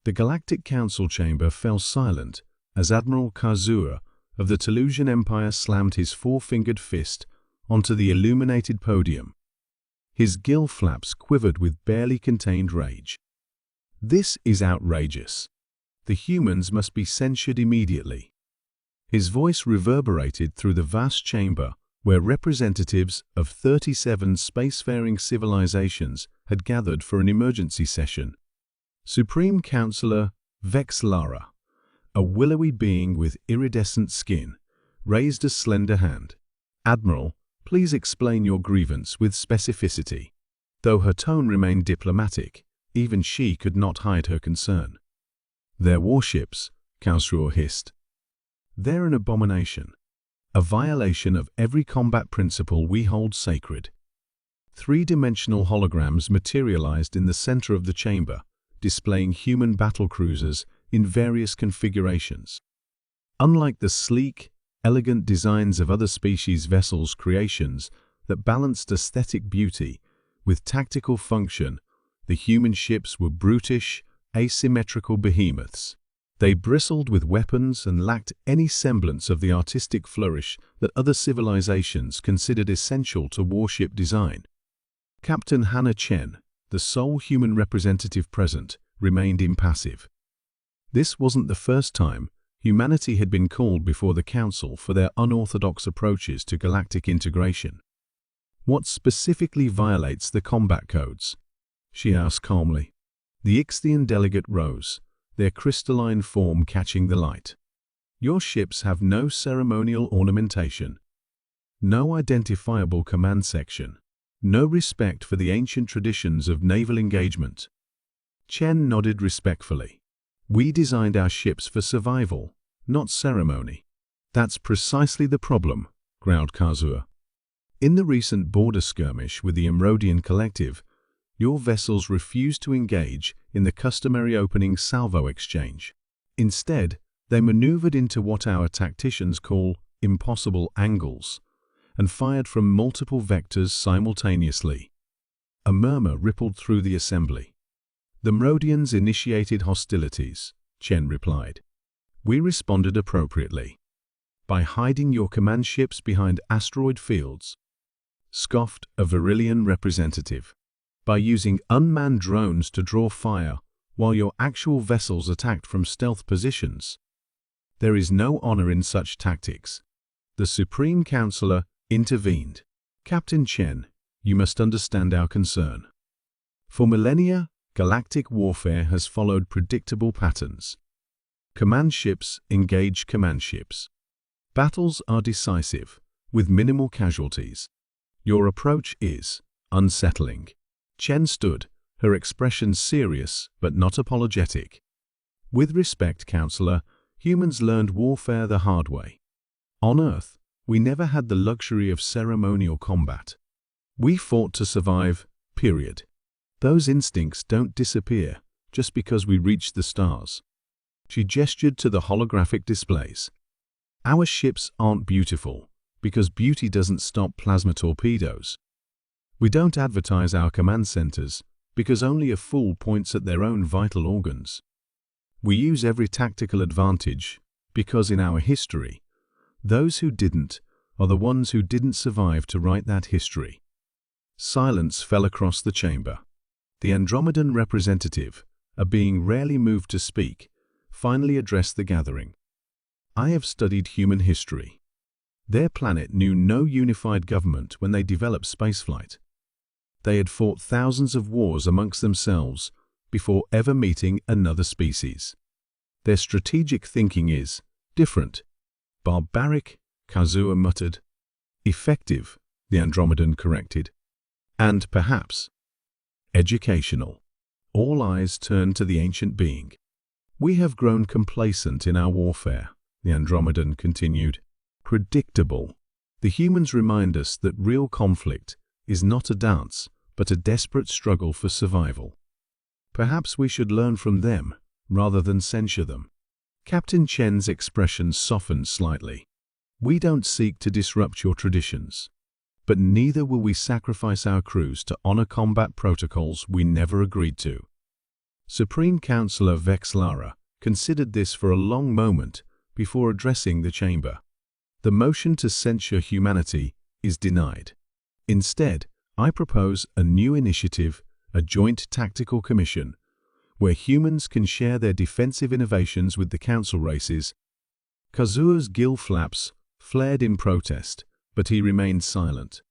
The Galactic Council chamber fell silent as Admiral Kazuya of the Teleusian Empire slammed his four-fingered fist onto the illuminated podium. His gill flaps quivered with barely contained rage. "This is outrageous. The humans must be censured immediately." His voice reverberated through the vast chamber where representatives of 37 spacefaring civilizations had gathered for an emergency session. Supreme Counselor Vexlara, a willowy being with iridescent skin, raised a slender hand. "Admiral, please explain your grievance with specificity." Though her tone remained diplomatic, even she could not hide her concern. "Their warships," Kazuya hissed. "They're an abomination, a violation of every combat principle we hold sacred." Three-dimensional holograms materialized in the center of the chamber, displaying human battlecruisers in various configurations. Unlike the sleek, elegant designs of other species' vessels' creations that balanced aesthetic beauty with tactical function, the human ships were brutish, asymmetrical behemoths. They bristled with weapons and lacked any semblance of the artistic flourish that other civilizations considered essential to warship design. Captain Hannah Chen, the sole human representative present, remained impassive. This wasn't the first time humanity had been called before the Council for their unorthodox approaches to galactic integration. "What specifically violates the combat codes?" she asked calmly. The Ixthian delegate rose, their crystalline form catching the light. "Your ships have no ceremonial ornamentation, no identifiable command section, no respect for the ancient traditions of naval engagement." Chen nodded respectfully. "We designed our ships for survival, not ceremony." "That's precisely the problem," growled Kazuya. "In the recent border skirmish with the Emerodian Collective, your vessels refused to engage in the customary opening salvo exchange. Instead, they maneuvered into what our tacticians call impossible angles and fired from multiple vectors simultaneously." A murmur rippled through the assembly. "The Merodians initiated hostilities," Chen replied. "We responded appropriately. By hiding your command ships behind asteroid fields," scoffed a Virillian representative. "By using unmanned drones to draw fire while your actual vessels attacked from stealth positions. There is no honor in such tactics." The Supreme Counselor intervened. "Captain Chen, you must understand our concern. For millennia, galactic warfare has followed predictable patterns. Command ships engage command ships. Battles are decisive, with minimal casualties. Your approach is unsettling." Chen stood, her expression serious but not apologetic. "With respect, Counselor, humans learned warfare the hard way. On Earth, we never had the luxury of ceremonial combat. We fought to survive, period. Those instincts don't disappear just because we reach the stars." She gestured to the holographic displays. "Our ships aren't beautiful because beauty doesn't stop plasma torpedoes. We don't advertise our command centers because only a fool points at their own vital organs. We use every tactical advantage because in our history, those who didn't are the ones who didn't survive to write that history." Silence fell across the chamber. The Andromedan representative, a being rarely moved to speak, finally addressed the gathering. "I have studied human history. Their planet knew no unified government when they developed spaceflight. They had fought thousands of wars amongst themselves before ever meeting another species. Their strategic thinking is different." "Barbaric," Kazuya muttered. "Effective," the Andromedan corrected. "And perhaps educational." All eyes turned to the ancient being. "We have grown complacent in our warfare," the Andromedan continued. "Predictable. The humans remind us that real conflict is not a dance, but a desperate struggle for survival. Perhaps we should learn from them rather than censure them." Captain Chen's expression softened slightly. "We don't seek to disrupt your traditions, but neither will we sacrifice our crews to honor combat protocols we never agreed to." Supreme Counselor Vexlara considered this for a long moment before addressing the chamber. The motion to censure humanity is denied. Instead, I propose a new initiative, a joint tactical commission, where humans can share their defensive innovations with the council races. Kazuo's gill flaps flared in protest, but he remained silent.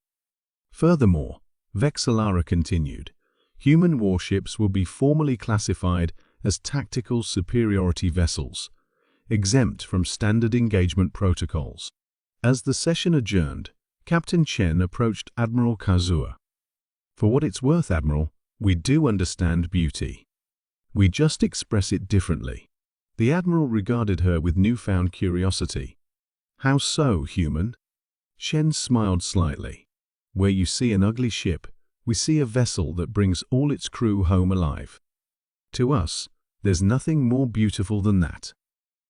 Furthermore, Vexlara continued, human warships will be formally classified as tactical superiority vessels, exempt from standard engagement protocols. As the session adjourned, Captain Chen approached Admiral Kazuo. For what it's worth, Admiral, we do understand beauty. We just express it differently. The Admiral regarded her with newfound curiosity. How so, human? Chen smiled slightly. Where you see an ugly ship, we see a vessel that brings all its crew home alive. To us, there's nothing more beautiful than that.